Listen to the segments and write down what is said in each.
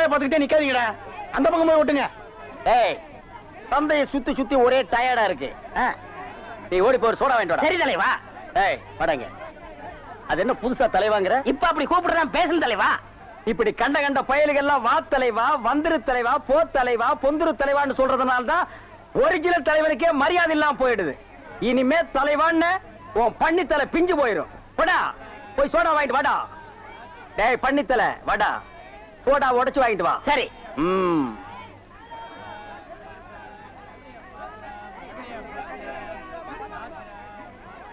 வாயை பார்த்துக்கிட்டே நிக்காதீங்கடா. அந்த பக்கம் போய் விட்டுங்க. ஏய், தந்தையை சுத்தி சுத்தி ஒரே டயர்டா இருக்கு. நீ ஓடி போய் சோடா வாங்கிட்டு வா. சரி தலைவா. ஏய், படங்க. அது என்ன புதுசா தலைவாங்கற? இப்ப அப்படி கூப்பிடுறான் பேசணும் தலைவா. இப்படி கண்ட கண்ட பயலுகள் எல்லாம் வா தலைவா, வந்திரு தலைவா, போ தலைவா, பொந்துரு தலைவான்னு சொல்றதுனால தான் ஒரிஜினல் தலைவனுக்கே மரியாதை இல்லாம போயிடுது. இனிமே தலைவான்னு உன் பண்ணித்தலை பிஞ்சு போயிடும். போடா, போய் சோடா வாங்கிட்டு வாடா. டேய் பண்ணித்தலை வாடா, போடா உடைச்சு வாங்கிட்டு வா. சரி.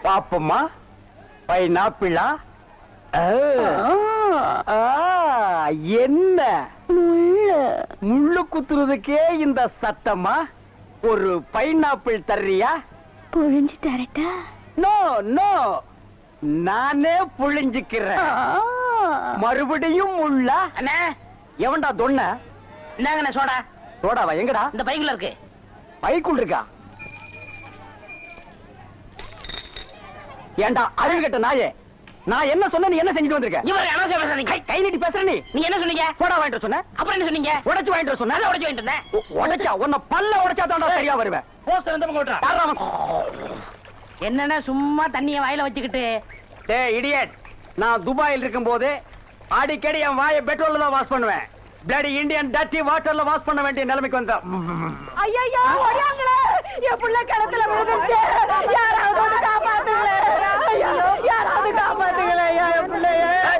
பாப்பம்மா, பைனாப்பிளா? என்ன முள்ளு குத்துறதுக்கே இந்த சத்தமா? ஒரு பைனாப்பிள் தர்றியா? புழிஞ்சு தரட்டா? நோ நோ, நானே புழிஞ்சுக்கிறேன். மறுபடியும் முள்ளா? அண்ணே, எவன்டா தொன்ன? இந்தாங்கண்ணே சோடா. சோடாவா? எங்கடா? இந்த பைக்குள்ள இருக்கு. பைக்குள் இருக்கா? ஏண்டா அறிவு கட்ட நாயே, நான் என்ன சொன்ன நீ என்ன செஞ்சுட்டு வந்திருக்க? இவரு அனாவசியம் பேசுறீங்க. கை நீட்டி பேசுற நீ. நீங்க என்ன சொன்னீங்க? சோடா வாங்கிட்டு சொன்ன. அப்புறம் என்ன சொன்னீங்க? உடைச்சு வாங்கிட்டு சொன்ன. நான் உடைச்சு வாங்கிட்டு வந்தேன். உடைச்சா உன்னை பல்ல உடைச்சா தான்டா சரியா வருவேன். போஸ்டர் இந்த பக்கம் ஓட்டுறா. என்னன்னா சும்மா தண்ணிய வாயில வச்சுக்கிட்டு. டேய் இடியட், நான் துபாயில் இருக்கும்போது அடிக்கடி என் வாயை பெட்ரோல்ல தான் வாஷ் பண்ணுவேன். பிளடி இந்தியன் டர்ட்டி வாட்டர்ல வாஷ் பண்ண வேண்டிய நிலைமைக்கு வந்தேன். ஐயோ ஓடியாங்களே, என் புள்ள கிணத்துல விழுந்துருச்சு. யாராவது வந்து காப்பாத்துங்களே. ஐயோ, யாராவது காப்பாத்துங்களே. என் பிள்ளைய ஐயா,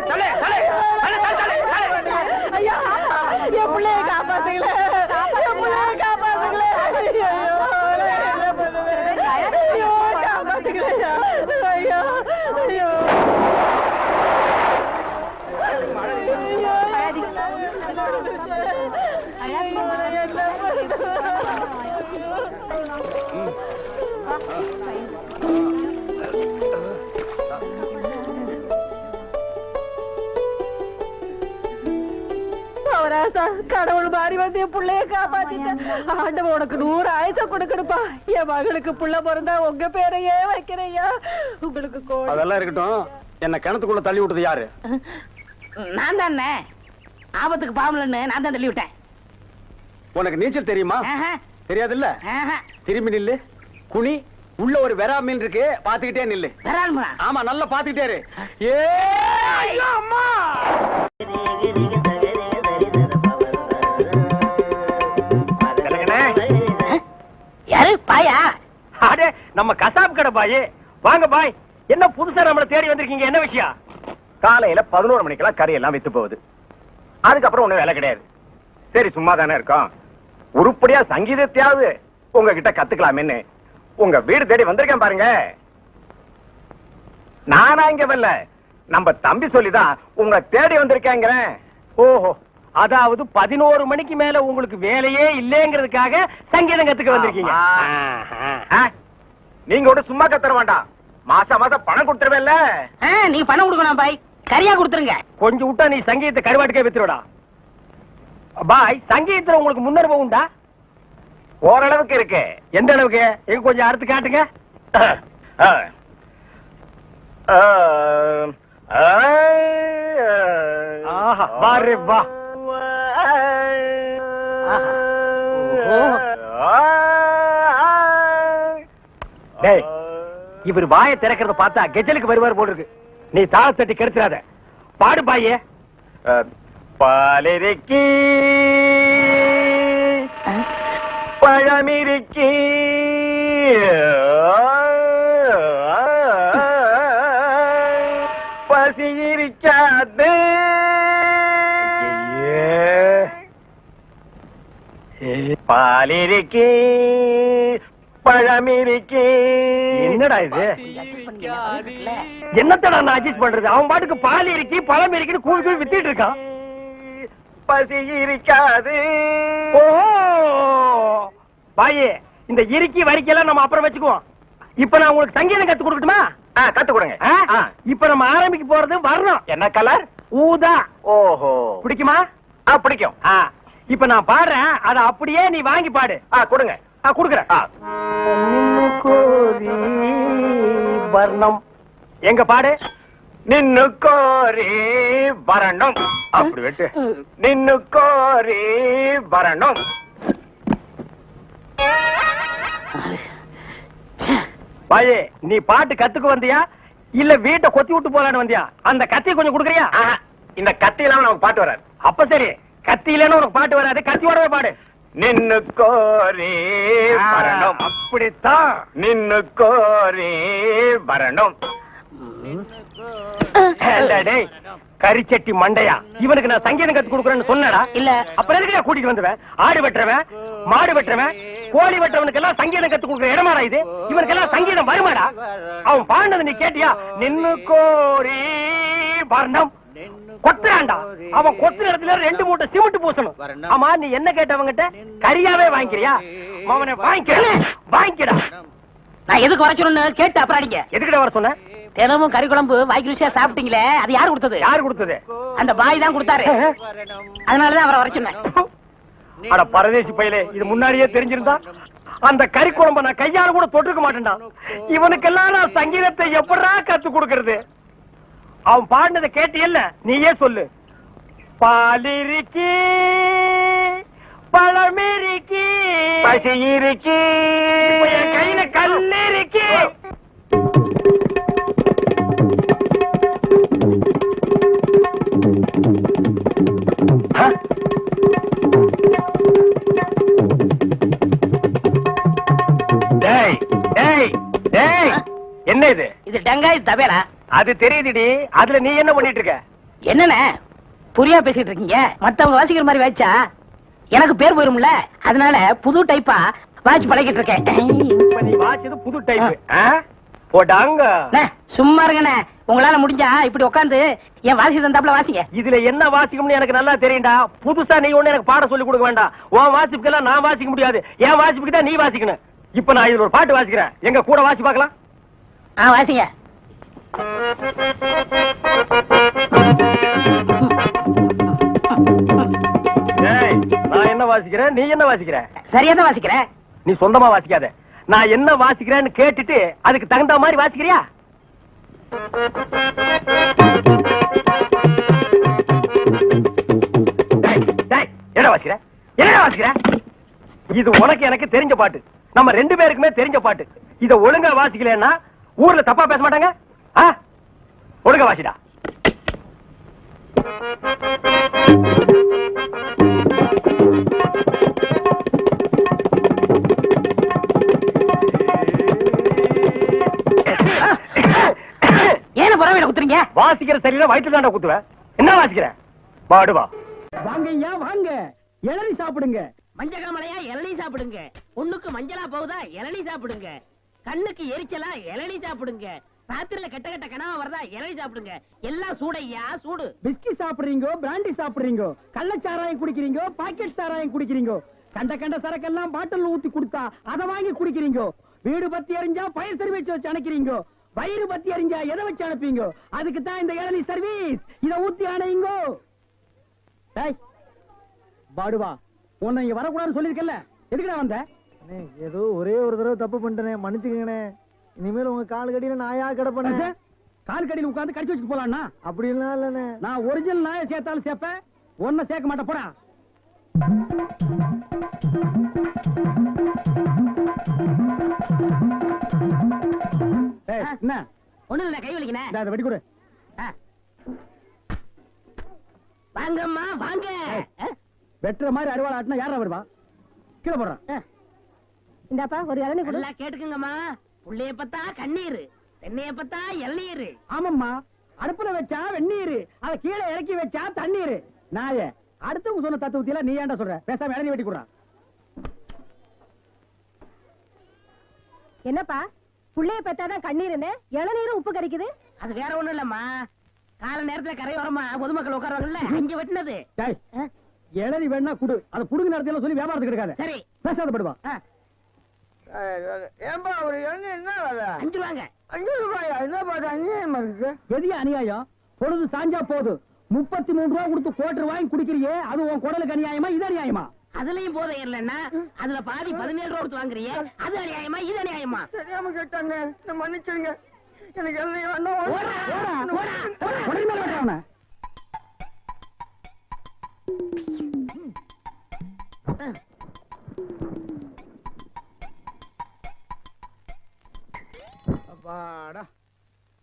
என் பிள்ளைய காப்பாத்துங்களே. என் பிள்ளைய காப்பாத்துங்களே. ஐயோ, என்ன பண்ணுவேன்? ஐயோ, காப்பாத்துங்களே. ஐயோ ஐயோ கடவுள் மாறி வந்து என் பிள்ளைய காப்பாத்திட்டேன். ஆண்டவன் உனக்கு 100 ஆயுசம் கொடுக்கணுப்பா. என் மகளுக்கு புள்ள பிறந்தா உங்க பேரையே வைக்கிறையா. உங்களுக்கு அதெல்லாம் இருக்கட்டும். என்ன கிணத்துக்குள்ள தள்ளி விட்டது யாரு? நான் தானே. ஆபத்துக்கு பாவலன்னு நான் தான் தள்ளி விட்டேன். உனக்கு நீச்சல் தெரியுமா? தெரியாது இல்ல. திரும்பி நில்லு, குனி. உள்ள ஒரு வெரா மீன் இருக்கு, பாத்துக்கிட்டே நில்லு. ஆமா, நல்லா பாத்துக்கிட்டே இரு. அம்மா யாரு? பாயா? அடே, நம்ம கசாப் கடை பாய். வாங்க பாய். என்ன புதுசா நம்மள தேடி வந்திருக்கீங்க? என்ன விஷயம்? காலையில 11 மணிக்கெல்லாம் கறி எல்லாம் வித்து போகுது. அதுக்கப்புறம் ஒண்ணும் வேலை கிடையாது. சரி, சும்மா தானே இருக்கோம். உருப்படியா சங்கீதத்தையாவது உங்ககிட்ட கத்துக்கலாமேன்னு உங்க வீடு தேடி வந்திருக்கேன் பாருங்க. நானா இங்க வரல, நம்ம தம்பி சொல்லிதான் உங்க தேடி வந்திருக்கேங்கிறேன். ஓஹோ, அதாவது 11 மணிக்கு மேல உங்களுக்கு வேலையே இல்லைங்கிறதுக்காக சங்கீதம் கத்துக்க வந்திருக்கீங்க. நீங்க கூட சும்மா கத்துற வேண்டாம், மாசம் மாசம் பணம் கொடுத்துருவேல்ல. நீ பணம் கொடுக்கணும் பாய், கரியா கொடுத்துருங்க. கொஞ்சம் விட்டா நீ சங்கீதத்தை கருவாட்டுக்கே வித்துருடா. பாய், சங்கீதத்துல உங்களுக்கு முன்னனுபவம் உண்டா? ஓரளவுக்கு இருக்கு. எந்த அளவுக்கு? எங்க கொஞ்சம் அறுத்து காட்டுங்க. வாரு வா. டேய், இவர் வாயை திறக்கிறத பார்த்தா கெஜலுக்கு வருவார் போல இருக்கு. நீ தாள தட்டி கெடுத்துறாத. பாடு பாயே. பாலிருக்கி பழமிருக்கி பசி இருக்காது. பாலிருக்கி பழமிருக்கி. என்னடா இது? என்னத்தடா நான் அட்ஜஸ்ட் பண்றது? அவன் பாட்டுக்கு பால் இருக்கி பழம் இருக்குன்னு கூவி கூவி வித்திட்டு இருக்கான். பசி இருக்காது. பாயே, இந்த இறுக்கி வரிக்கெல்லாம் நம்ம அப்புறம் வச்சுக்குவோம். இப்ப நான் உங்களுக்கு சங்கீதம் கத்து கொடுக்கட்டுமா? கத்து கொடுங்க. இப்ப நம்ம ஆரம்பிக்க போறது வர்ணம். என்ன கலர்? ஊதா. ஓஹோ, பிடிக்குமா? பிடிக்கும். இப்ப நான் பாடுறேன், அத அப்படியே நீ வாங்கி பாடு. கொடுங்க. கொடுக்குறேன். வர்ணம் எங்க பாடு? நின்னு கோரி வரணும். அப்படி வெட்டு. நின்னு கோரி வரணும். பாயே, நீ பாட்டு கத்துக்கு வந்தியா இல்ல வீட்டை கொத்தி விட்டு போலான்னு வந்தியா? அந்த கத்தி கொஞ்சம் குடுக்கறியா? இந்த கத்தி இல்லாம நமக்கு பாட்டு வராது. அப்ப சரி, கத்தி இல்லன்னு உனக்கு பாட்டு வராது, கத்தியோடவே பாடு. நின்னு கோரி வரணும். அப்படித்தான், நின்னு கோரி வரணும். கரிச்சட்டி மண்டையா, இவனுக்கு நான் சங்கீதம் கத்து கொடுக்குறேன்னு சொன்னடா? இல்ல. அப்புறம் எதுக்கு கூட்டிட்டு வந்துவேன்? ஆடு வெட்டுறவன், மாடு வெட்டுறவன், கோழி வெட்டுறவனுக்கு எல்லாம் சங்கீதம் கத்து கொடுக்குற இடமாடா இது? இவனுக்கு எல்லாம் சங்கீதம் வருமாடா? அவன் பாடினது நீ கேட்டியா? நின்னு கோரி வரணும். கொத்துறான்டா. அவன் கொத்துற இடத்துல 2 மூட்டை சிமெண்ட் பூசணும். ஆமா, நீ என்ன கேட்டவங்கிட்ட? கரியாவே வாங்கிக்கிறியா? அவனை வாங்கிக்கடா. நான் எதுக்கு வர சொன்னு கேட்டு அப்புறம் அடிங்க. எதுக்கிட்ட வர சொன்ன? தினமும் கறி குழம்பு வாய்க்கு ருசியா சாப்பிட்டீங்களே, அது யாரு கொடுத்தது? யாரு கொடுத்தது? அந்த பாய் தான் கொடுத்தாரு. அதனாலதான் அவரை வர சொன்னேன். அட பரதேசி பையலே, இது முன்னாடியே தெரிஞ்சிருந்தா அந்த கறி குழம்ப நான் கையால கூட தொட்டிருக்க மாட்டேன்டா. இவனுக்கெல்லாம் நான் சங்கீதத்தை எப்படா கத்து கொடுக்கறது? அவன் பாடினதை கேட்டியல்ல, நீயே சொல்லு. பாலிருக்கி, பழமிருக்கி, பசி இருக்கி, என் கையில கல்லு இருக்கி. என்ன இது? இது டங்காய் தபேலா. அது தெரியுதுடி. அதுல நீ என்ன பண்ணிட்டு இருக்க? என்னண்ணே புரியா பேசிட்டு இருக்கீங்க? மத்தவங்க வாசிக்கிற மாதிரி வாய்ச்சா எனக்கு பேர் போயிரும்ல, அதனால புது டைப்பா வாட்ச் பழகிட்டு இருக்கேன். இப்ப நீ வாட்சது புது டைப் போடாங்க. சும்மா இருங்கண்ணே, உங்களால முடிஞ்சா இப்படி உட்காந்து என் வாசி தந்தாப்புல வாசிங்க. இதுல என்ன வாசிக்கும்னு எனக்கு நல்லா தெரியும்டா. புதுசா நீ ஒண்ணு எனக்கு பாட சொல்லி கொடுக்க வேண்டாம். உன் வாசிப்புக்கெல்லாம் நான் வாசிக்க முடியாது. என் வாசிப்புக்கு தான் நீ வாசிக்கணும். இப்ப நான் இதுல ஒரு பாட்டு வாசிக்கிறேன், எங்க கூட வாசி பார்க்கலாம். வாசிங்க. நான் என்ன வாசிக்கிறேன், நீ என்ன வாசிக்கிற? சரியா தான் வாசிக்கிறேன். நீ சொந்தமா வாசிக்காத. நான் என்ன வாசிக்கிறேன்னு கேட்டுட்டு அதுக்கு தகுந்த மாதிரி வாசிக்கிறியா? என்ன வாசிக்கிற? என்ன வாசிக்கிற? இது உனக்கு எனக்கு தெரிஞ்ச பாட்டு, நம்ம 2 பேருக்குமே தெரிஞ்ச பாட்டு. இத ஒழுங்கா வாசிக்கலன்னா ஊர்ல தப்பா பேச மாட்டாங்க. ஒழுங்கா வாசிடா. ஏன பரவாயில்ல குத்துறீங்க? வாசிக்கிற சரியில்லை, வயிற்று தாண்டா குத்துவேன். என்ன வாசிக்கிற? பாடுவா. வாங்க ஐயா, வாங்க இளநீ சாப்பிடுங்க. மஞ்சகாமலையா இளநீ சாப்பிடுங்க. பொண்ணுக்கு மஞ்சளா போகுதா இளநீ சாப்பிடுங்க. கண்ணுக்கு எரிச்சலா இளநீ சாப்பிடுங்க. ராத்திரில கெட்ட கெட்ட கனவா வரதா இளநீ சாப்பிடுங்க. எல்லாம் சூடையா சூடு. பிஸ்கி சாப்பிடுறீங்க, பிராண்டி சாப்பிடுறீங்க, கள்ளச்சாராயம் குடிக்கிறீங்க, பாக்கெட் சாராயம் குடிக்கிறீங்க, கண்ட கண்ட சரக்கெல்லாம் பாட்டில் ஊத்தி கொடுத்தா அதை வாங்கி குடிக்கிறீங்க. வீடு பத்தி எரிஞ்சா பயர் சர்வீஸ் வச்சு அணைக்கிறீங்க. வயிறு பத்தி எரிஞ்சா எதை வச்சு அனுப்பீங்க? அதுக்கு தான் இந்த இளநீ சர்வீஸ். இத ஊத்தி அணையுங்க. பாடுவா, உன்னை இங்க வரக்கூடாதுன்னு சொல்லிருக்கல, எதுக்குடா வந்த? ஏதோ ஒரே ஒரு தடவை தப்பு பண்ணிட்டேனே, மன்னிச்சுக்கங்கண்ணே. இனிமேல் உங்க கால் கடியில நாயா கிடப்பேன். கால் கடியில் உட்கார்ந்து கடிச்சு வச்சுட்டு போலாம்னா? அப்படிலாம் இல்லண்ணே. நான் ஒரிஜினல் நாயை சேர்த்தாலும் சேர்ப்பேன், ஒன்ன சேர்க்க மாட்டேன். போடா. என்ன ஒண்ணு இல்ல, கை வலிக்கனே. அதை வெடி கொடு. வாங்கம்மா வாங்க. வெட்டுற மாதிரி அருவாள் ஆட்டினா யாரா வருவா? கீழே போடுறான். இந்தாப்பா ஒரு இளநீ கொடு. நல்லா கேட்டுக்குங்கம்மா. புள்ளைய பத்தா கண்ணீர், தென்னைய பத்தா இளநீர். ஆமாம்மா, அடுப்புல வச்சா வெந்நீர், அத கீழே இறக்கி வச்சா தண்ணீர். நாயே, அடுத்தவங்க சொன்ன தத்துவத்தில நீ ஏன்டா சொல்ற? பேசாம இளநீ வெட்டி கொடுறா. என்னப்பா புள்ளைய பெத்தாதான் கண்ணீர்னு இளநீரும் உப்பு கறிக்குது? அது வேற ஒண்ணும் இல்லம்மா, கால நேரத்துல கரையோரமா பொதுமக்கள் உட்காருவாங்கல்ல, அங்க வெட்டினது. இளநீ வேணா குடு, அது புடுங்க நேரத்துல சொல்லி வியாபாரத்துக்கு இருக்காது. சரி பேசாத படுவா. ஏன்பா ஒரு இளநீ என்ன வேலை? 5 ரூபாங்க. 5 ரூபாயா? என்ன பாட்டு அநியாயமா இருக்கு? எதிய அநியாயம்? பொழுது சாஞ்சா போது 33 ரூபா கொடுத்து கோட்டர் வாங்கி குடிக்கிறியே, அது உன் குடலுக்கு அநியாயமா? இது அநியாயமா? அதுலயும் போதை இல்லன்னா அதுல பாதி 17 ரூபா கொடுத்து வாங்குறியே, அது அநியாயமா இது அநியாயமா? தெரியாம கேட்டாங்க, மன்னிச்சிருங்க. எனக்கு இளநீ வேணும். உடனே மேல வெட்டுறவன. அப்பாடா.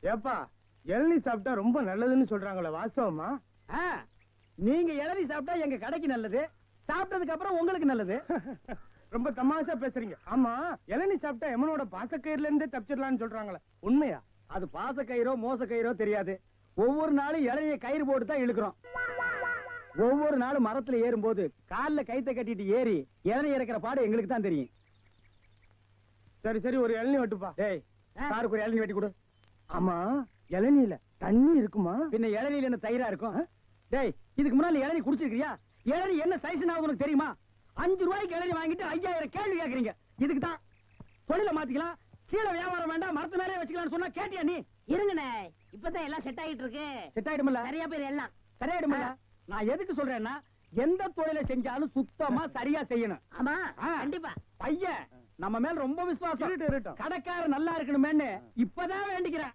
ஏப்பா இளநீ சாப்பிட்டா ரொம்ப நல்லதுன்னு சொல்றாங்களே, வாஸ்தவமா? நீங்க இளநீ சாப்பிட்டா எங்க கடைக்கு நல்லது, சாப்பிட்டதுக்கு அப்புறம் உங்களுக்கு நல்லது. ரொம்ப தமாஷா பேசுறீங்க. ஆமா, இளநீ சாப்பிட்டா எமனோட பாசக்கயிறுல இருந்தே தப்பிச்சிடலாம்னு சொல்றாங்களே, உண்மையா? அது பாச கயிறோ மோச கயிறோ தெரியாது. ஒவ்வொரு நாளும் இளநிய கயிறு போட்டு தான் இழுக்கிறோம். ஒவ்வொரு நாளும் மரத்துல ஏறும்போது கால்ல கைத்தை கட்டிட்டு ஏறி இளநீ இறக்கிற பாடு எங்களுக்கு தான் தெரியும். சரி சரி, ஒரு இளநீ வெட்டுப்பா. டேய், சாருக்கு ஒரு இளநீ வெட்டி கொடு. ஆமா, இளநீல தண்ணி இருக்குமா? பின்ன இளநீல என்ன தயிரா இருக்கும்? டேய், இதுக்கு முன்னாடி இளநீ குடிச்சிருக்கியா? இளநீ என்ன சைஸ்னா உனக்கு தெரியுமா? 5 ரூபாய்க்கு இளநீ வாங்கிட்டு 5000 கேள்வி கேக்குறீங்க. இதுக்கு தான் தொழில மாத்திக்கலாம், கீழே வியாபாரம் வேண்டாம், மரத்து மேலே வச்சுக்கலாம்னு சொன்னா கேட்டியா நீ? இருங்கண்ணே, இப்பதான் எல்லாம் செட் ஆயிட்டு இருக்கு. செட் ஆயிடும்ல? சரியா பேர் எல்லாம் சரியாயிடும்ல? நான் எதுக்கு சொல்றேன்னா, எந்த தொழிலை செஞ்சாலும் சுத்தமா சரியா செய்யணும். ஆமா, ஆ. கண்டிப்பா. பையன் நம்ம மேல ரொம்ப விசுவாசம். இருக்கட்டும், இருக்கட்டும். கடைக்காரர் நல்லா இருக்கணுமேன்னு இப்பதான் வேண்டிக்கிறேன்.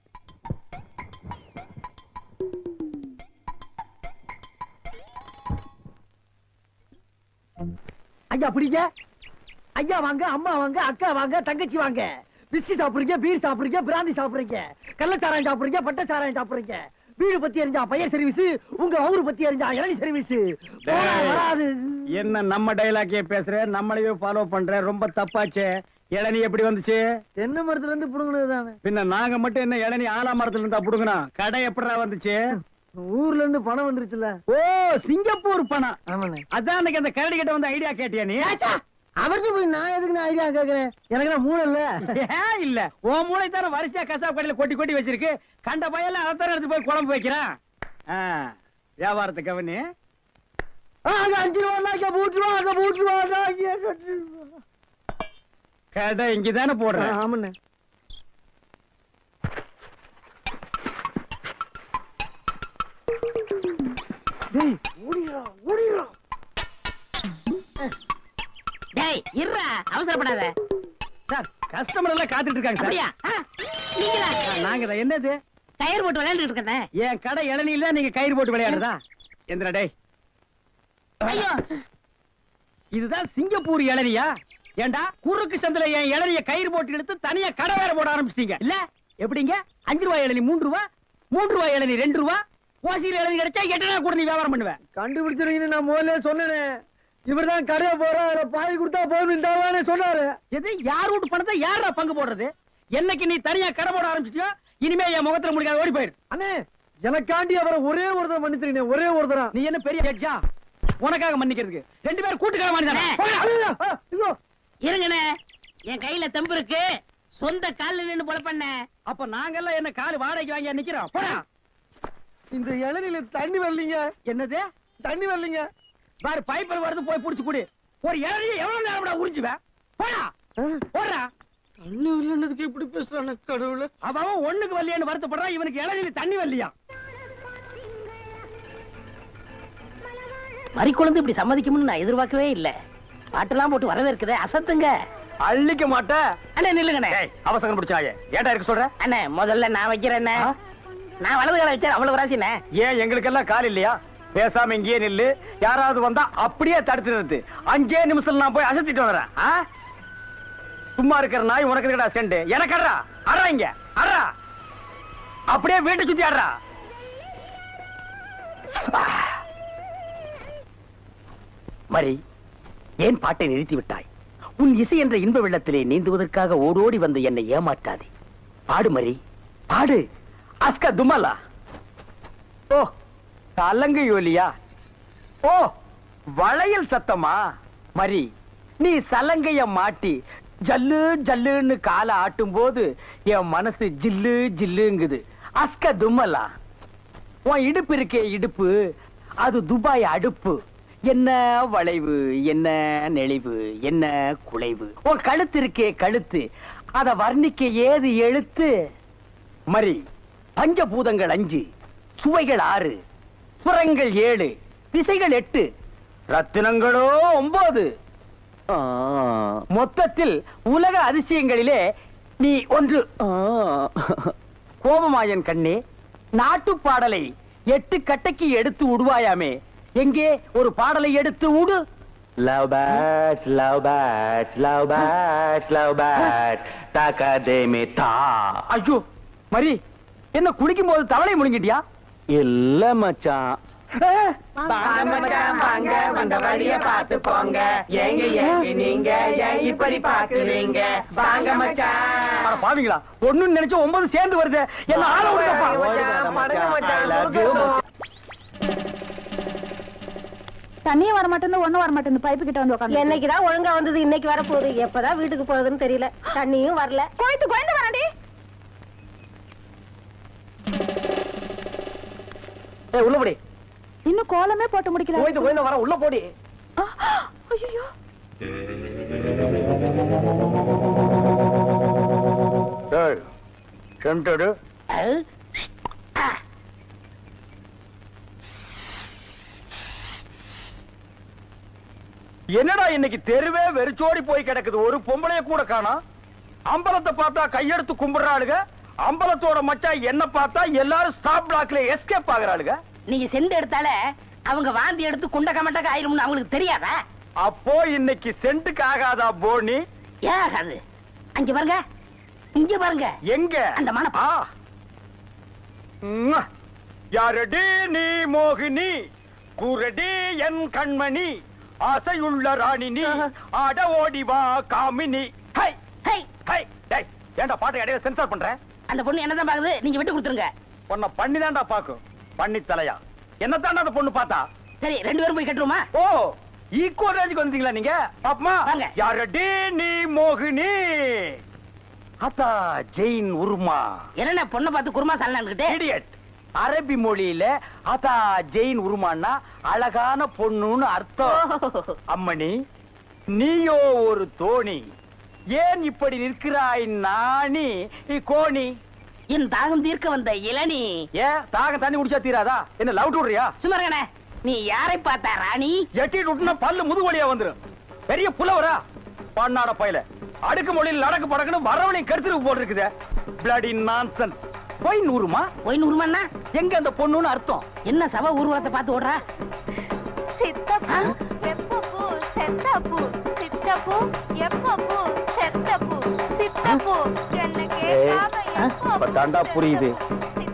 ஐயா பிடிங்க. ஐயா வாங்க, அம்மா வாங்க, அக்கா வாங்க, தங்கச்சி வாங்க. பிஸ்கி சாப்பிடுறீங்க, பீர் சாப்பிடுறீங்க, பிராந்தி சாப்பிடுறீங்க, கள்ளச்சாராயம் சாப்பிடுறீங்க, பட்டச்சாராயம் சாப்பிடுறீங்க. வீடு பத்தி எரிஞ்சா பையன் சர்வீஸ், உங்க ஊரு பத்தி எரிஞ்சா இளநீ சர்வீஸ். வராது. என்ன நம்ம டைலாக்கே பேசுற, நம்மளையே ஃபாலோ பண்ற, ரொம்ப தப்பாச்சே. இளநீ எப்படி வந்துச்சு? தென்னை மரத்துல இருந்து புடுங்கினது தானே. பின்ன நாங்க மட்டும் என்ன இளநீ ஆலா மரத்துல இருந்தா புடுங்கணும்? கடை எப்படிடா வந்துச்சு? ஊர்ல இருந்து பணம் வந்துருச்சுல. ஓ, சிங்கப்பூர் பணம். ஆமாண்ணே. அதான் அன்னைக்கு அந்த கரடி கிட்ட வந்து ஐடியா கேட்டியா நீ? அவருக்கு போய் நான் எதுக்கு நான் ஐடியா கேக்குறேன்? எனக்கு நான் மூளை இல்ல. ஏன் இல்ல? உன் மூளை தானே வரிசையா கசாப் கடையில கொட்டி கொட்டி வச்சிருக்கு. கண்ட பையெல்லாம் அதான் எடுத்து போய் குழம்பு வைக்கிறான். வியாபாரத்தை கவனி. அங்க 5 ரூபா பூட்டுருவா, அங்க பூட்டுருவா. கடை இங்கதானே போடுறேன். ஆமாண்ணே. டேய், ஓடிரா ஓடிரா. டேய், இருடா, அவசரப்படாத. சார், கஸ்டமர் எல்லாம் காத்துட்டு இருக்காங்க சார். அப்படியா? நீங்களா? நாங்க தான். என்னது? கயிறு போட்டு விளையாண்டுட்டு இருக்கேன். என் கடை இளநீல நீங்க கயிறு போட்டு விளையாடுறதா? எந்திரா டேய். ஐயோ, இதுதான் சிங்கப்பூர் இளநியா? ஏண்டா, குறுக்கு சந்தில என் இளநிய கயிறு போட்டு எடுத்து தனியா கடை வேற போட ஆரம்பிச்சிட்டீங்க இல்ல? எப்படிங்க? 5 ரூபாய் இளநீ 3 ரூபா, 3 ரூபாய் இளநீ 2 ரூபா, ஓசியில் இளநீ கிடைச்சா 8 நாள் கூட நீ வியாபாரம் பண்ணுவேன். கண்டுபிடிச்சிருக்கீங்கன்னு நான் முதல்ல சொன்னேனே. இவர்தான் கடையை போறா, பாய் கொடுத்தா போதும் இந்த சொன்னாரு. எது? யார் வீட்டு பணத்தை யாரா பங்கு போடுறது? என்னைக்கு நீ தனியா கடை போட ஆரம்பிச்சிட்டியோ, இனிமே என் முகத்துல முடிக்காத, ஓடி போயிரு. அண்ணே, எனக்காண்டி அவரை ஒரே ஒருத்தர் மன்னிச்சிருக்கீங்க, ஒரே ஒருத்தரா. நீ என்ன பெரிய ஜட்ஜா? உனக்காக மன்னிக்கிறதுக்கு 2 பேரும் கூட்டுக்கார மாதிரி இருங்கண்ணே, என் கையில தெம்பு இருக்கு. சொந்த கால்ல நின்னு போல பண்ண. அப்ப நாங்கெல்லாம் என்ன கால் வாடகைக்கு வாங்கி நிக்கிறோம்? போடா. இந்த இளநில தண்ணி வரலீங்க. என்னது? தண்ணி வரலீங்க. பாரு, பைப்பில் வருது, போய் புடிச்சு குடி. ஒரு இளநியை எவ்வளவு நேரம் உறிஞ்சுவேன்? போடா, போடுறா. தண்ணி வரலன்னதுக்கு இப்படி பேசுறான கடவுளே. அவன் ஒண்ணுக்கு வரலையான்னு வருத்தப்படுறான். இவனுக்கு இளநில தண்ணி வரலையா? மறி குழந்தை இப்படி சம்மதிக்கும்னு நான் எதிர்பார்க்கவே இல்ல. பாட்டெல்லாம் போட்டு வரவேற்குதே, அசத்துங்க. அள்ளிக்க மாட்டேன். அண்ணே நில்லுங்கண்ணே. அவசரம் பிடிச்சாயே. ஏட்டா இருக்க சொல்ற? அண்ணே, முதல்ல நான் வைக்கிறேன். நான் வலது கால வச்சேன், அவ்வளவு ராசிண்ணே. ஏன் எங்களுக்கெல்லாம் கால் இல்லையா? பேசாம இங்கேயே நில்லு. யாராவது வந்தா அப்படியே தடுத்து நிறுத்து. 5 நிமிஷத்துல நான் போய் அசத்திட்டு வந்துறேன். சும்மா இருக்கிற நாய் உனக்கு இருக்கடா செண்டு. எனக்கு அறா அறா, இங்க அறா. அப்படியே வீட்டை சுத்தி ஆடுறா. மரி, ஏன் பாட்டை நிறுத்தி விட்டாய்? உன் இசை என்ற இன்ப வெள்ளத்திலே நீந்துவதற்காக ஓடோடி வந்து என்னை ஏமாற்றாதே. பாடு மரி, பாடு. அஸ்கா துமலா. ஓ, கலங்கு யோலியா? ஓ, வளையல் சத்தமா? மரி, நீ சலங்கைய மாட்டி ஜல்லு ஜல்லுன்னு காலை ஆட்டும் போது என் மனசு ஜில்லு ஜில்லுங்குது. அஸ்க தும்மலா. உன் இடுப்பு இருக்கே இடுப்பு, அது துபாய் அடுப்பு. என்ன வளைவு, என்ன நெளிவு, என்ன குலைவு. உன் கழுத்து இருக்கே கழுத்து, அத வர்ணிக்க ஏது எழுத்து? மரி, பஞ்சபூதங்கள் 5, சுவைகள் 6, சுரங்கள் 7, திசைகள் 8, ரத்தினங்களோ 9. மொத்தத்தில் உலக அதிசயங்களிலே நீ ஒன்று. கோபமாயன் கண்ணே, நாட்டு பாடலை 8 கட்டைக்கு எடுத்து உடுவாயாமே, எங்கே ஒரு பாடலை எடுத்து உடு. Love birds love birds love birds love birds தகதேமே தா. ஐயோ மரி, என்ன குளிக்கும் போது தவளை முழுங்கிட்டியா? இல்ல மச்சான். வந்த வழிய பாத்து போங்க, எங்க எங்க நீங்க இப்படி பாக்குறீங்க, வாங்க மச்சான். பாவீங்களா, ஒண்ணு நினைச்சு 9 சேர்ந்து வருது. என்ன ஆள விடுங்கப்பா. தண்ணியே வர மாட்டேன்னு ஒண்ணும் வர மாட்டேன்னு பைப்பு கிட்ட வந்து உட்காந்து. என்னைக்குதான் ஒழுங்கா வந்தது, இன்னைக்கு வர போகுது. எப்பதான் வீட்டுக்கு போகுதுன்னு தெரியல. தண்ணியும் வரல. கோயந்து வரண்டி. உள்ள போடி. இன்னும் கோலமே போட்டு முடிக்கல. கோயந்து வர, உள்ள போடி. ஐயோ சென்டடு. என்னடா இன்னைக்கு தெருவே வெறிச்சோடி போய் கிடக்குது, ஒரு பொம்பளைய கூட காணோம். அம்பலத்தை பார்த்தா கையெடுத்து கும்பிடுறாளுங்க, அம்பலத்தோட மச்சான் என்ன பார்த்தா எல்லாரும் ஸ்டாப் பிளாக்ல எஸ்கேப் ஆகுறாளுங்க. நீங்க செண்டு எடுத்தால அவங்க வாந்தி எடுத்து குண்ட கமட்டக்க ஆயிரும்னு அவங்களுக்கு தெரியாதா? அப்போ இன்னைக்கு சென்ட்டுக்கு ஆகாதா போனி? ஏன் ஆகாது? அங்க பாருங்க, இங்க பாருங்க. எங்க அந்த மன யாரடி நீ மோகினி, கூரடி என் கண்மணி, ஆசையுள்ள ராணினி, ஆட ஓடிவா காமினி. High high high. டேய், ஏன்டா பாட்டு இடையில சென்சார் பண்ற? அந்த பொண்ணு என்னதான் பாக்குது, நீங்க விட்டு கொடுத்துருங்க. பொண்ண பண்ணி தான்டா பாக்கும். பண்ணி தலையா என்னத்தாண்டா அந்த பொண்ணு பார்த்தா? சரி, 2 பேரும் போய் கட்டுருமா? ஓ, ஈக்குவல் ரேஞ்சுக்கு வந்தீங்களா நீங்க? பாப்பமா, வாங்க. யாரடி நீ மோகினி, அத்தா ஜெயின் உருமா. என்ன பொண்ணை பார்த்து குருமா சாலனான்னுகிட்டே? இடியட். அரபி மொழியில அதா ஜெயின் உருமான்னா அழகான பொண்ணுன்னு அர்த்தம். அம்மணி, நீயோ ஒரு தோணி, ஏன் இப்படி நிற்கிறாய் நாணி கோணி? என் தாகம் தீர்க்க வந்த இளநீ. ஏன் தாகம் தண்ணி குடிச்சா தீராதா? என்ன லவ் விடுறியா? சுமரகனே, நீ யாரை பார்த்தா ராணி? எட்டிட்டு விட்டுனா பல்லு முதுகு வழியா வந்துரும். பெரிய புலவரா பண்ணாட பையல, அடுக்கு மொழியில் நடக்கு படக்குன்னு வரவனையும் கருத்துருக்கு போட்டு இருக்குது. Bloody nonsense. போய் நூறுமா? போய் நூறுமாண்ணா எங்க அந்த பொண்ணுன்னு அர்த்தம்? என்ன சபை ஊர்வலத்தை பார்த்து ஓடுறா? சித்தப்பு எப்பப்பு செத்தப்பு, சித்தப்பு எப்பப்பு செத்தப்பு, சித்தப்பு என்ன கேட்காம எப்பப்பு. தாண்டா புரியுது,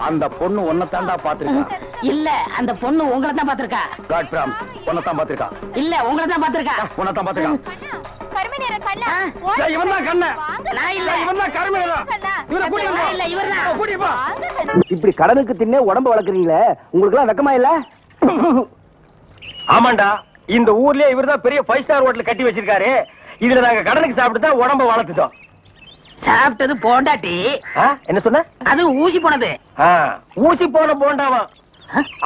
அந்த பொண்ணு உன்னை தாண்டா பாத்துருக்கா. இல்ல, அந்த பொண்ணு உங்களை தான் பாத்திருக்கா. காட் பிராம்ஸ், உன்னை தான் பாத்துருக்கா. இல்ல, உங்களை தான் பாத்திருக்கா. உன்னை தான் பாத்துருக்கா. கருமை நேர கண்ணா, இவன் தான் கண்ண. நான் இல்ல, இவன் தான் கருமை நேரம். இவனை கூட்டிட்டு நான் இல்ல, இவர்தான். கூட்டிட்டு போ. இப்படி கடனுக்கு தின்னே உடம்பு வளர்க்குறீங்களே, உங்களுக்கு எல்லாம் வெக்கமா இல்ல? ஆமாண்டா, இந்த ஊர்லயே இவர்தான் பெரிய 5 ஸ்டார் ஹோட்டல் கட்டி வச்சிருக்காரு. இதுல நாங்க கடனுக்கு சாப்பிட்டு தான் உடம்ப வளர்த்துட்டோம். சாப்பிட்டது போண்டாட்டி. என்ன சொன்ன? அது ஊசி போனது. ஊசி போன போண்டாவா?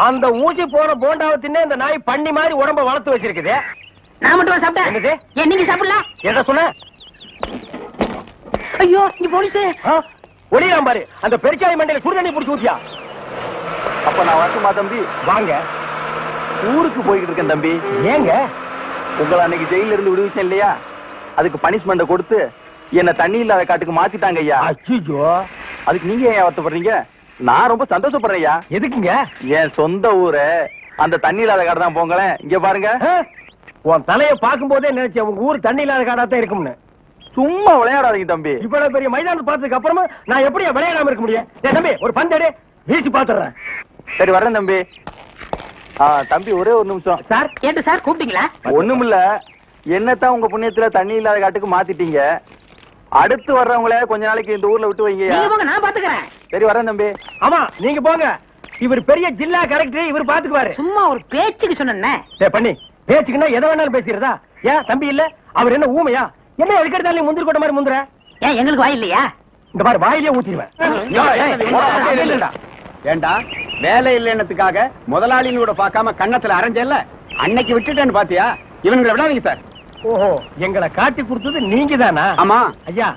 அந்த ஊசி போன போண்டாவை தின்னே இந்த நாய் பண்ணி மாதிரி உடம்ப வளர்த்து வச்சிருக்குது. நான் மட்டும் சாப்பிட்டேன். என்னது? ஏன் நீங்க சாப்பிடலாம்? என்ன சொன்ன? ஐயோ, நீ போலீஸ். ஒளியாம் பாரு, அந்த பெருச்சாய் மண்டையில சுடுதண்ணி புடிச்சு ஊத்தியா? அப்ப நான் வரட்டுமா தம்பி? வாங்க. ஊருக்கு போய்கிட்டு இருக்கேன் தம்பி. ஏங்க? உங்களை அன்னைக்கு ஜெயில இருந்து விடுவிச்சேன் இல்லையா, அதுக்கு பனிஷ்மெண்ட் கொடுத்து என்ன தண்ணி இல்லாத காட்டுக்கு மாத்திட்டாங்க ஐயா. ஐயோ, அதுக்கு நீங்க ஏன் வருத்தப்படுறீங்க? நான் ரொம்ப சந்தோஷப்படுறேன் ஐயா. எதுக்குங்க? என் சொந்த ஊரு அந்த தண்ணி இல்லாத காடு தான். போங்களேன், இங்க பாருங்க. உன் தலைய பாக்கும் போதே நினைச்சேன் உங்க ஊர் தண்ணி இல்லாத காடாத்தான் இருக்கும்னு. சும்மா விளையாடாதீங்க தம்பி. இவ்வளவு பெரிய மைதானத்தை பார்த்ததுக்கு அப்புறமா நான் எப்படி விளையாடாம இருக்க முடியும்? தம்பி, ஒரு பந்தேடு வீசி பாத்துறேன். சரி, வரேன் தம்பி. தம்பி, ஒரே ஒரு நிமிஷம். சார், கேட்டு சார் கூப்பிட்டீங்களா? ஒண்ணுமில்ல, என்னத்தான் உங்க புண்ணியத்துல தண்ணி இல்லாத காட்டுக்கு மாத்திட்டீங்க. அடுத்து வர்றவங்கள கொஞ்ச நாளைக்கு இந்த ஊர்ல விட்டு வைங்க. நீங்க போங்க, நான் பாத்துக்கிறேன். சரி, வரேன் தம்பி. ஆமா, நீங்க போங்க. இவர் பெரிய ஜில்லா கரெக்டர், இவர் பாத்துக்குவாரு. சும்மா ஒரு பேச்சுக்கு சொன்னேன். பண்ணி பேச்சுக்குன்னா எதை வேணாலும் பேசிக்கிறதா? ஏன் தம்பி இல்ல? அவர் என்ன ஊமையா? என்ன எதுக்கெடுத்தாலும் முந்திரி கொட்ட மாதிரி முந்துற? ஏன் எங்களுக்கு வாய் இல்லையா? இந்த மாதிரி வாயிலே ஊத்திடுவேன். ஏண்டா, வேலை இல்லைன்னதுக்காக முதலாளியோட பார்க்காம கண்ணத்துல அரைஞ்சல்ல, அன்னைக்கு விட்டுட்டேன்னு பாத்தியா? இவனுங்களை விடாதீங்க சார். ஓஹோ, எங்களை காட்டி கொடுத்தது நீங்க தானா? ஆமா ஐயா,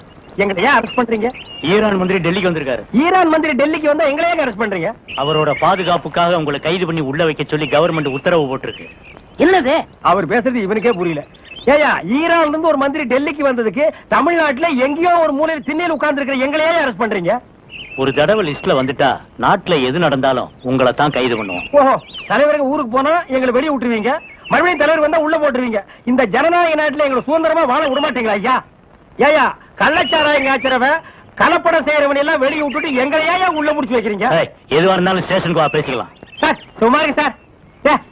எங்களை ஏன் அரெஸ்ட் பண்றீங்க? ஈரான் மந்திரி டெல்லிக்கு வந்திருக்காரு. ஈரான் மந்திரி டெல்லிக்கு வந்தா எங்களை ஏன் அரெஸ்ட் பண்றீங்க? அவரோட பாதுகாப்புக்காக உங்களை கைது பண்ணி உள்ள வைக்க சொல்லி கவர்மெண்ட் உத்தரவு போட்டிருக்கு. என்னது? அவர் பேசுறது இவனுக்கே புரியல. ஏயா, ஈரான்ல இருந்து ஒரு மந்திரி டெல்லிக்கு வந்ததுக்கு தமிழ்நாட்டுல எங்கேயோ ஒரு மூலையில் திண்ணையில் உட்கார்ந்து இருக்கிற எங்களையே அரெஸ்ட் பண்றீங்க? ஒரு தடவை லிஸ்ட்ல வந்துட்டா நாட்டுல எது நடந்தாலும் உங்களை தான் கைது பண்ணுவோம். ஓஹோ, தலைவருக்கு ஊருக்கு போனா எங்களை வெளியே விட்டுருவீங்க, மறுபடியும் தலைவர் வந்தா உள்ள போட்டுருவீங்க. இந்த ஜனநாயக நாட்டுல எங்களை சுதந்திரமா வாழ விட மாட்டீங்களா ஐயா? ஏயா கள்ளச்சாராயம் காய்ச்சறவ கலப்படம் செய்யறவன் எல்லாம் வெளியே விட்டுட்டு எங்களையா உள்ள முடிச்சு வைக்கிறீங்க? எதுவா இருந்தாலும் ஸ்டேஷனுக்கு வா பேசிக்கலாம். சார் சுமாரி சார்,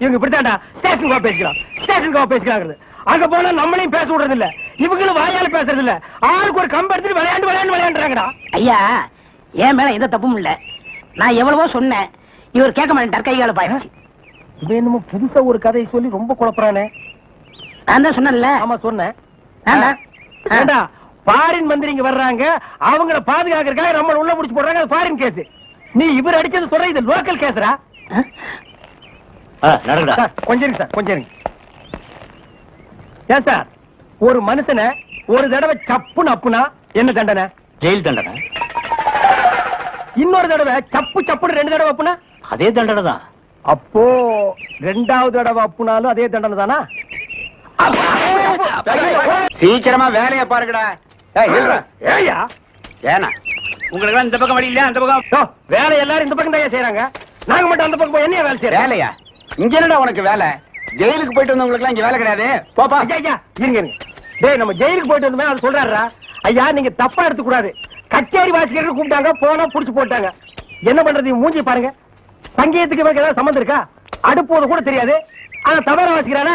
இவங்க இப்படித்தாண்டா ஸ்டேஷனுக்கு வா பேசிக்கலாம், ஸ்டேஷனுக்கு வா பேசிக்கலாம். அங்க போனா நம்மளையும் பேச விடுறது இல்ல, இவங்களும் வாயால பேசுறது இல்ல, ஆளுக்கு ஒரு கம்பு எடுத்துட்டு விளையாண்டுறாங்கடா. ஐயா என் மேல எந்த தப்பும் இல்ல, நான் எவ்வளவோ சொன்னேன், இவர் கேட்க மாட்டேன், கைகால பாயிடுச்சு. இவன் என்னமோ புதுசா ஒரு கதையை சொல்லி ரொம்ப குழப்பறானே. நான் தான் சொன்னேன்ல. ஆமா சொன்னேன். பாரின் மந்திரிங்க வர்றாங்க, அவங்கள பாதுகாக்கிறதுக்காக நம்ம உள்ள முடிச்சு போடுறாங்க, அது பாரின் கேஸ். நீ இவர் அடிச்சது சொல்ற இது லோக்கல் கேஸ்ரா. கொஞ்சம் இருங்க சார், கொஞ்சம் இருங்க. ஏன் சார் ஒரு மனுஷனை ஒரு தடவை சப்புன்னு அப்புனா என்ன தண்டனை? ஜெயில் தண்டனை. இன்னொரு தடவை சப்பு சப்புன்னு 2 தடவை அப்புனா அதே தண்டனை தான். அப்போ 2வது தடவை அப்புனாலும் அதே தண்டனை தானா? சீக்கிரமா வேலையை பாருங்கடா. ஏயா ஏனா உங்களுக்கு இந்த பக்கம் வழி இல்ல, அந்த பக்கம் வேலை எல்லாரும் இந்த பக்கம் தான் செய்யறாங்க, நாங்க மட்டும் அந்த பக்கம் போய் என்ன வேலை செய்யறோம்? வேலையா? இங்க என்னடா உனக்கு வேலை? ஜெயிலுக்கு போயிட்டு வந்தவங்களுக்கு எல்லாம் இங்க வேலை கிடையாது, போப்பா. ஐயா இருங்க, டேய் நம்ம ஜெயிலுக்கு போயிட்டு வந்தோமே அது சொல்றாருடா. ஐயா நீங்க தப்பா எடுத்துக்க கூடாது. கச்சேரி வாசிக்கிறதுக்கு கூப்பிட்டாங்க, போனா புடிச்சு போட்டாங்க. என்ன பண்றது? மூஞ்சி பாருங்க. சங்கீதத்துக்கு இவருக்கு ஏதாவது சம்பந்தம் இருக்கா? அடுப்போது கூட தெரியாது, ஆனா தபேலா வாசிக்கிறானே.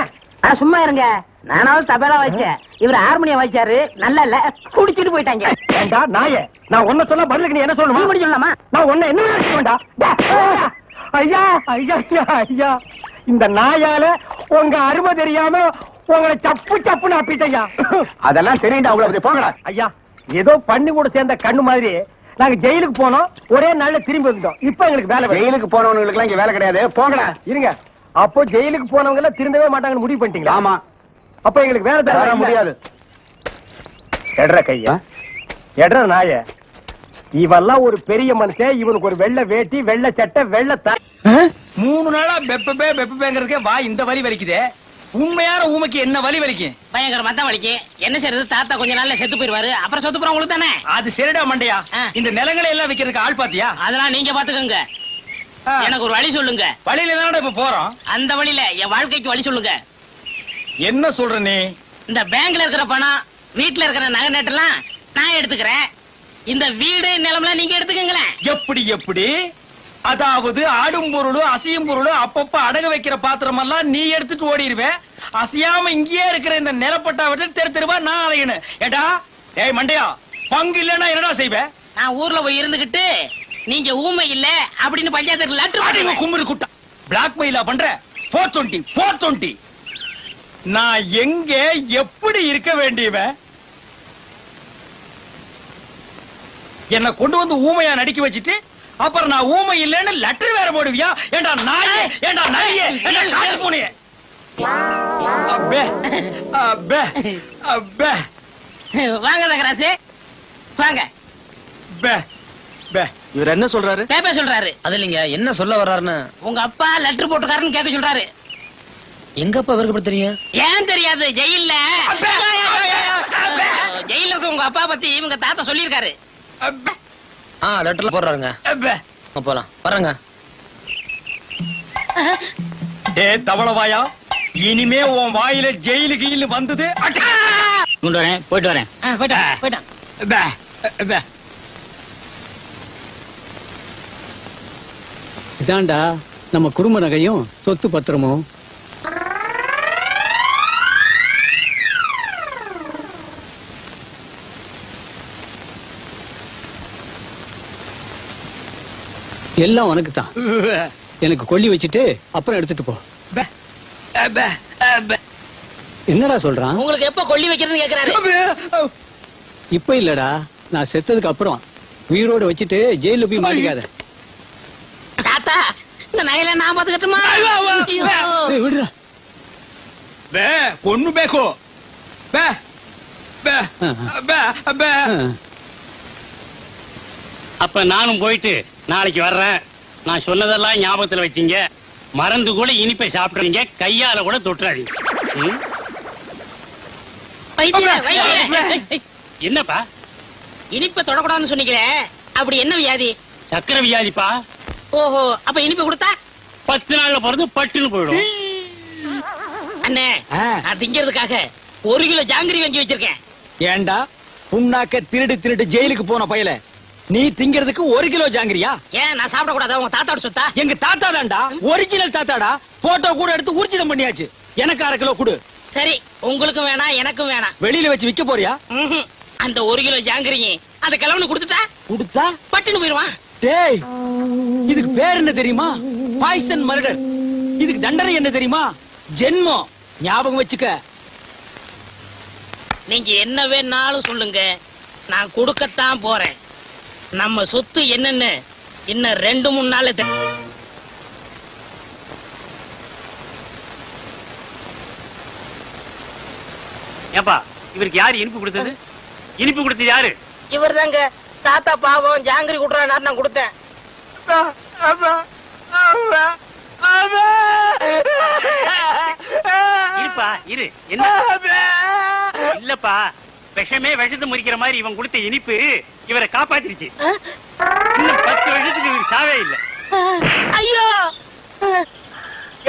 சும்மா இருங்க, நானாவது தபேலா வாசிச்சேன், இவர் ஹார்மோனியம் வாசிச்சாரு, நல்லா இல்ல, குடிச்சிட்டு போயிட்டாங்க. ஏண்டா நாயே, நான் ஒன்ன சொன்னா பதிலுக்கு நீ என்ன சொல்லணுமா? நீ சொல்லலாமா? நான் ஒன்ன என்ன வேண்டா. ஐயா ஐயா ஐயா, இந்த நாயால உங்க அருமை தெரியாம உங்களை சப்பு சப்புன்னு அப்பிட்டையா. அதெல்லாம் தெரியுண்டா, உங்களை பத்தி போங்கடா. ஐயா ஏதோ பண்ணி கூட சேர்ந்த கண்ணு மாதிரி நாங்க ஜெயிலுக்கு போனோம், ஒரே நாள்ல திரும்பி வந்துட்டோம். இப்ப எங்களுக்கு வேலை. ஜெயிலுக்கு போனவங்களுக்கு எல்லாம் இங்க வேலை கிடையாது, போங்கடா. இருங்க, அப்போ ஜெயிலுக்கு போனவங்க எல்லாம் திருந்தவே மாட்டாங்கன்னு முடிவு பண்ணிட்டீங்களா? ஆமா. அப்ப எங்களுக்கு வேலை தர முடியாது. எட்ற கையா, எட்ற நாய. இவெல்லாம் ஒரு பெரிய மனுஷன், இவனுக்கு ஒரு வெள்ளை வேட்டி, வெள்ளை சட்டை, வெள்ளை 3 நாளா பெப்பேங்கிறதுக்கே வா இந்த வலி வலிக்குதே. உண்மையான ஊமைக்கு என்ன வலி வலிக்கும்? பயங்கரமா தான் வலிக்கும். என்ன செய்யறது, தாத்தா கொஞ்ச நாள்ல செத்து போயிருவாரு, அப்புறம் சொத்து போற உங்களுக்கு தானே. அது சரிடா மண்டையா, இந்த நிலங்களை எல்லாம் விக்கிறதுக்கு ஆள் பாத்தியா? அதெல்லாம் நீங்க பாத்துக்கோங்க, எனக்கு ஒரு வழி சொல்லுங்க. வழியில தானடா இப்ப போறோம். அந்த வழியில என் வாழ்க்கைக்கு வழி சொல்லுங்க. என்ன சொல்ற நீ? இந்த பேங்க்ல இருக்கிற பணம், வீட்டுல இருக்கிற நகை நட்டெல்லாம் நான் எடுத்துக்கிறேன், இந்த வீடு நிலம்லாம் நீங்க எடுத்துக்கங்களேன். எப்படி எப்படி? அதாவது ஆடும் பொருளும் அசையும் பொருளும் அப்பப்ப அடகு வைக்கிற பாத்திரம் எல்லாம் நீ எடுத்துட்டு ஓடிடுவேன், அசையாம இங்கேயே இருக்கிற இந்த நிலப்பட்டா விட்டு தெரு தெருவா நான் அலையணும். ஏடா ஏய் மண்டையா, பங்கு இல்லன்னா என்னடா செய்வேன்? நான் ஊர்ல போய் இருந்துகிட்டு நீங்க ஊமை இல்ல அப்படின்னு பஞ்சாயத்து லெட்டர் கும்புறு குட்டா பிளாக்மெயிலா பண்ற? 420 நான் எங்க எப்படி இருக்க வேண்டியவன்? என்ன கொண்டு வந்து ஊமையா நடிக்க வச்சுட்டு அப்புறம் நான் ஊமை இல்லன்னு லெட்டர் வேற போடுவியா? ஏண்டா நாயே, ஏண்டா நாயே, ஏண்டா காட்டு பூனையே. அப்பே அப்பே அப்பே வாங்க தகராசு வாங்க. பே பே இவர் என்ன சொல்றாரு? பேப்பர் சொல்றாரு. அது இல்லைங்க, என்ன சொல்ல வர்றாருன்னு. உங்க அப்பா லெட்டர் போட்டுக்காருன்னு கேட்க சொல்றாரு. எங்க அப்பா இவருக்கு தெரியும்? ஏன் தெரியாது? ஜெயில்ல ஜெயில இருக்க உங்க அப்பா பத்தி இவங்க தாத்தா சொல்லியிருக்காரு. லெட்டர்ல போடுறாருங்க. போலாம் வரங்க. டேய் தவளவாயா, இனிமே உன் வாயில ஜெயிலு கீழு வந்தது கொண்டு வரேன், போயிட்டு வரேன். இதாண்டா நம்ம குடும்ப நகையும் சொத்து பத்திரமும். எல்லாம் உனக்கு தான். எனக்கு கொல்லி வச்சுட்டு அப்புறம் எடுத்துட்டு போ. என்னடா சொல்றான்? உங்களுக்கு எப்ப கொல்லி வைக்கிறதுன்னு கேக்குறாரு. இப்ப இல்லடா, நான் செத்ததுக்கு அப்புறம் உயிரோட வச்சுட்டு ஜெயில போய் மாட்டிக்காத. தாத்தா இந்த நகையில நான் பாத்துக்கட்டுமா? விடுறா. பொண்ணு பேக்கோ அப்ப நானும் போயிட்டு நாளைக்கு வர்றேன். நான் சொன்னதெல்லாம் ஞாபகத்துல வச்சீங்க, மறந்து கூட இனிப்பை சாப்பிடுறீங்க, கையால கூட தொட்டுறாதீங்க. என்னப்பா இனிப்பை தொடக்கூடாதுன்னு சொன்னீங்களே, அப்படி என்ன வியாதி? சக்கரை வியாதிப்பா. ஓஹோ, அப்ப இனிப்பு கொடுத்தா 10 நாள்ல பிறந்து பட்டுன்னு போயிடும். அண்ணே, நான் திங்கிறதுக்காக 1 கிலோ ஜாங்கிரி வாங்கி வச்சிருக்கேன். ஏண்டா புண்ணாக்க திருடு திருடு ஜெயிலுக்கு போன பயல, நீ திங்கிறதுக்கு 1 கிலோ ஜாங்கிரியா? ஏன் நான் சாப்பிட கூடாதா? உங்க தாத்தாவோட சொத்தா? எங்க தாத்தா தான்டா, ஒரிஜினல் தாத்தாடா. போட்டோ கூட எடுத்து ஊர்ஜிதம் பண்ணியாச்சு. எனக்கு 1/2 கிலோ கொடு. சரி, உங்களுக்கும் வேணாம் எனக்கும் வேணாம். வெளியில வச்சு விக்க போறியா? அந்த 1 கிலோ ஜாங்கிரியும் அந்த கிழவனு கொடுத்தா பட்டுன்னு போயிருவான். டேய், இதுக்கு பேர் என்ன தெரியுமா? Poison murder. இதுக்கு தண்டனை என்ன தெரியுமா? ஜென்மம். ஞாபகம் வச்சுக்க. நீங்க என்ன வேணாலும் சொல்லுங்க, நான் கொடுக்கத்தான் போறேன். நம்ம சொத்து என்னன்னு இன்னும் 2-3 நாள்ல ஏப்பா, இவருக்கு யாரு இனிப்பு கொடுத்தது? இனிப்பு கொடுத்தது யாரு? இவர் தாங்க. தாத்தா பாவம் ஜாங்கிரி குடுறாரு, நான் கொடுத்தேன். இருப்பா இரு. என்ன இல்லப்பா, விஷமே விஷத்தை முறிக்கிற மாதிரி இவன் கொடுத்த இனிப்பு இவரை காப்பாத்திருச்சு. இன்னும் 10 வருஷத்துக்கு இவருக்கு சாவே இல்ல. ஐயோ,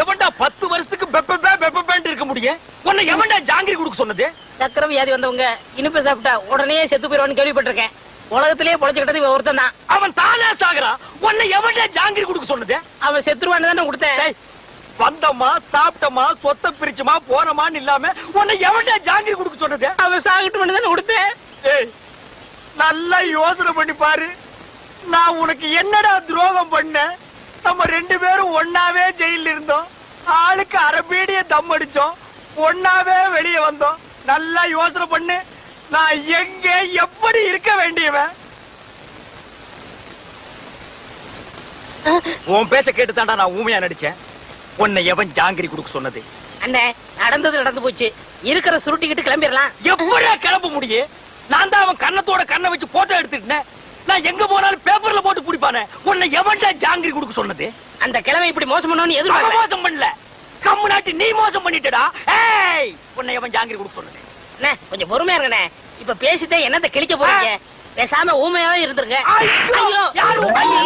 எவன்டா 10 வருஷத்துக்கு பெப்பேன்ட்டு இருக்க முடியும்? உன்னை எவன்டா ஜாங்கிரி கொடுக்க சொன்னது? சக்கரை வியாதி வந்தவங்க இனிப்பு சாப்பிட்டா உடனே செத்து போயிடுவான்னு கேள்விப்பட்டிருக்கேன். உலகத்திலேயே பொழைச்சுக்கிட்டது இவன் ஒருத்தன் தான். அவன் தானே சாகுறான். உன்னை எவன்டா ஜாங்கிரி கொடுக்க சொன்னது? அவன் செத்துருவான்னு தானே கொடுத்தேன். வந்தமா சாப்பிட்டமா சொத்த பிரிச்சுமா போனமான்னு இல்லாம உன்னை எவன்டா ஜாங்கிரி கொடுக்க சொன்னது? அவன் சாகட்டு தானே கொடுத்தேன். நல்லா யோசனை பண்ணி பாரு. நான் உனக்கு என்னடா துரோகம் பண்ண? நம்ம 2 பேரும் ஒன்னாவே ஜெயில இருந்தோம். ஆளுக்கு அரபீடிய தம் அடிச்சோம். ஒன்னாவே வெளியே வந்தோம். நல்லா யோசனை பண்ணு. நான் எங்க எப்படி இருக்க வேண்டியவன்? உன் பேச்ச கேட்டுதான்டா நான் ஊமையா நடிச்சேன். உன்னை எவன் ஜாங்கிரி கொடுக்க சொன்னது? அண்ணே, நடந்தது நடந்து போச்சு. இருக்கிற சுருட்டிக்கிட்டு கிளம்பிடலாம். எப்படியா கிளம்ப முடியும்? நான் தான் அவன் கண்ணத்தோட கண்ணை வச்சு போட்டோ எடுத்துட்டேன். நான் எங்க போனாலும் பேப்பர்ல போட்டு பிடிப்பானே. உன்னை எவன்டா ஜாங்கிரி கொடுக்க சொன்னது? அந்த கிழமை இப்படி மோசம் பண்ணணும்னு எதிர்பார்க்க. மோசம் பண்ணல, கம்மு நாட்டி நீ மோசம் பண்ணிட்டடா. ஏய், உன்னை எவன் ஜாங்கிரி கொடுக்க சொன்னது? அண்ணே, கொஞ்சம் பொறுமையா இருங்கண்ணே. இப்ப பேசிட்டே என்னத்தை கிழிக்க போறீங்க? பேசாம ஊமையாவே இருந்துருங்க. ஐயோ, ஐயோ, யாரு? ஐயோ,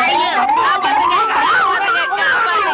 ஐயோ, காப்பாத்துங்க.